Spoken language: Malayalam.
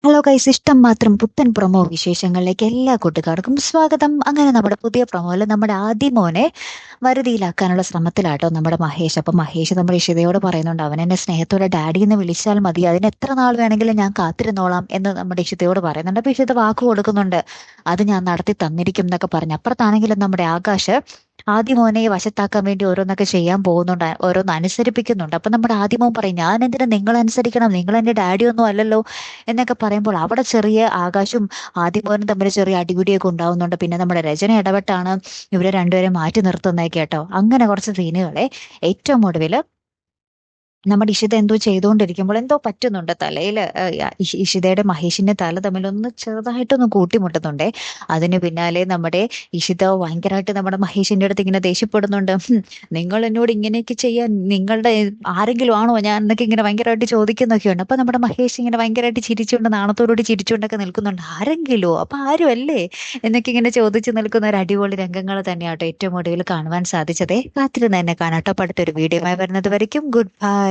ഹലോ ഗൈസ്, ഇഷ്ടം മാത്രം പുത്തൻ പ്രൊമോ വിശേഷങ്ങളിലേക്ക് എല്ലാ കൂട്ടുകാർക്കും സ്വാഗതം. അങ്ങനെ നമ്മുടെ പുതിയ പ്രൊമോയിൽ നമ്മുടെ ആദിമോനെ വരുതിയിലാക്കാനുള്ള ശ്രമത്തിലാട്ടോ നമ്മുടെ മഹേഷ്. അപ്പൊ മഹേഷ് നമ്മുടെ ഇഷിതയോട് പറയുന്നുണ്ട്, അവൻ എന്നെ സ്നേഹത്തോടെ ഡാഡി എന്ന് വിളിച്ചാൽ മതി, അതിന് എത്ര നാൾ വേണമെങ്കിലും ഞാൻ കാത്തിരുന്നോളാം എന്ന് നമ്മുടെ ഇഷിതയോട് പറയുന്നുണ്ട്. അപ്പൊ ഇഷിത വാക്ക് കൊടുക്കുന്നുണ്ട്, അത് ഞാൻ നടത്തി തന്നിരിക്കും എന്നൊക്കെ പറഞ്ഞു. അപ്പുറത്താണെങ്കിലും നമ്മുടെ ആകാശ് ആദിമോനെ വശത്താക്കാൻ വേണ്ടി ഓരോന്നൊക്കെ ചെയ്യാൻ പോകുന്നുണ്ട്, ഓരോന്ന് അനുസരിപ്പിക്കുന്നുണ്ട്. അപ്പൊ നമ്മുടെ ആദിമോൻ പറയും, ഞാൻ എന്തിനാ നിങ്ങൾ അനുസരിക്കണം, നിങ്ങൾ എന്റെ ഡാഡി ഒന്നും അല്ലല്ലോ എന്നൊക്കെ പറയുമ്പോൾ അവിടെ ചെറിയ ആകാശവും ആദിമോനും തമ്മിൽ ചെറിയ അടിപിടിയൊക്കെ ഉണ്ടാവുന്നുണ്ട്. പിന്നെ നമ്മുടെ രചന ഇടപെട്ടാണ് ഇവരെ രണ്ടുപേരെ മാറ്റി നിർത്തുന്നത് കേട്ടോ. അങ്ങനെ കുറച്ച് സീനുകളെ ഏറ്റവും ഒടുവിൽ നമ്മുടെ ഇഷിത എന്തോ ചെയ്തുകൊണ്ടിരിക്കുമ്പോൾ എന്തോ പറ്റുന്നുണ്ട് തലയിൽ. ഇഷിതയുടെ മഹേഷിന്റെ തല തമ്മിലൊന്ന് ചെറുതായിട്ടൊന്ന് കൂട്ടിമുട്ടുന്നുണ്ടേ. അതിന് പിന്നാലെ നമ്മുടെ ഇഷിത ഭയങ്കരമായിട്ട് നമ്മുടെ മഹേഷിന്റെ അടുത്ത് ഇങ്ങനെ ദേഷ്യപ്പെടുന്നുണ്ട്. നിങ്ങൾ എന്നോട് ഇങ്ങനെയൊക്കെ ചെയ്യാൻ നിങ്ങളുടെ ആരെങ്കിലും ആണോ ഞാൻ എന്നൊക്കെ ഇങ്ങനെ ഭയങ്കരമായിട്ട് ചോദിക്കുന്നൊക്കെയുണ്ട്. അപ്പൊ നമ്മുടെ മഹേഷ് ഇങ്ങനെ ഭയങ്കരമായിട്ട് ചിരിച്ചുകൊണ്ട് നാണത്തോടുകൂടി ചിരിച്ചുകൊണ്ടൊക്കെ നിൽക്കുന്നുണ്ട്. ആരെങ്കിലോ അപ്പൊ ആരും അല്ലേ എന്നൊക്കെ ഇങ്ങനെ ചോദിച്ചു നിൽക്കുന്ന ഒരു അടിപൊളി രംഗങ്ങൾ തന്നെയാട്ടോ ഏറ്റവും ഒടുവിൽ കാണുവാൻ സാധിച്ചതേ. കാത്തിരുന്ന് തന്നെ കാണാട്ടോ. അടുത്തൊരു വീഡിയോയുമായി വരുന്നത് വരയ്ക്കും ഗുഡ് ബൈ.